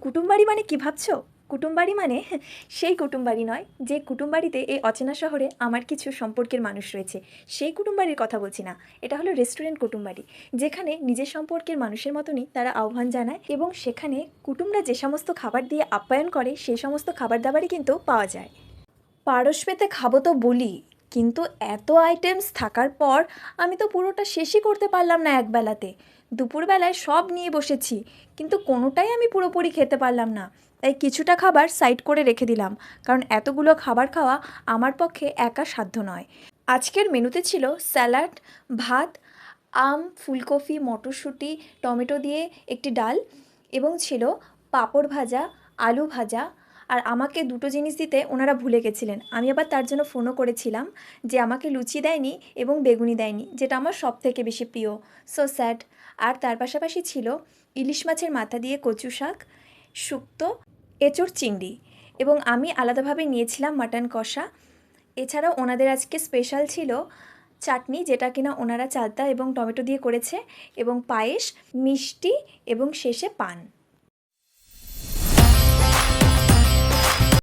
কুটুমবাড়ি মানে কি ভাবছো? কুটুমবাড়ি মানে সেই কুটুমবাড়ি নয়, যে কুটুমবাড়িতে এই অচেনা শহরে আমার কিছু সম্পর্কের মানুষ রয়েছে। সেই কুটুমবাড়ির কথা বলছি না। এটা হলো রেস্টুরেন্ট কুটুমবাড়ি, যেখানে নিজের সম্পর্কের মানুষের মতনই তারা আহ্বান জানায় এবং সেখানে কুটুমরা যে সমস্ত খাবার দিয়ে আপ্যায়ন করে সেই সমস্ত খাবার দাবারই কিন্তু পাওয়া যায়। পারস পেতে খাবো তো বলি, কিন্তু এত আইটেমস থাকার পর আমি তো পুরোটা শেষই করতে পারলাম না একবেলাতে। দুপুরবেলায় সব নিয়ে বসেছি, কিন্তু কোনোটাই আমি পুরোপুরি খেতে পারলাম না। তাই কিছুটা খাবার সাইড করে রেখে দিলাম, কারণ এতগুলো খাবার খাওয়া আমার পক্ষে একা সাধ্য নয়। আজকের মেনুতে ছিল স্যালাড, ভাত, আম, ফুলকপি, মটরশুঁটি, টমেটো দিয়ে একটি ডাল এবং ছিল পাঁপড় ভাজা, আলু ভাজা। আর আমাকে দুটো জিনিস দিতে ওনারা ভুলে গেছিলেন। আমি আবার তার জন্য ফোনও করেছিলাম যে আমাকে লুচি দেয়নি এবং বেগুনি দেয়নি, যেটা আমার সবথেকে বেশি প্রিয়। So sad. আর তার পাশাপাশি ছিল ইলিশ মাছের মাথা দিয়ে কচু শাক, শুক্তো, এঁচোড় চিংড়ি এবং আমি আলাদাভাবে নিয়েছিলাম মাটন কষা। এছাড়াও ওনাদের আজকে স্পেশাল ছিল চাটনি, যেটা কিনা ওনারা চালতা এবং টমেটো দিয়ে করেছে, এবং পায়েস, মিষ্টি এবং শেষে পান।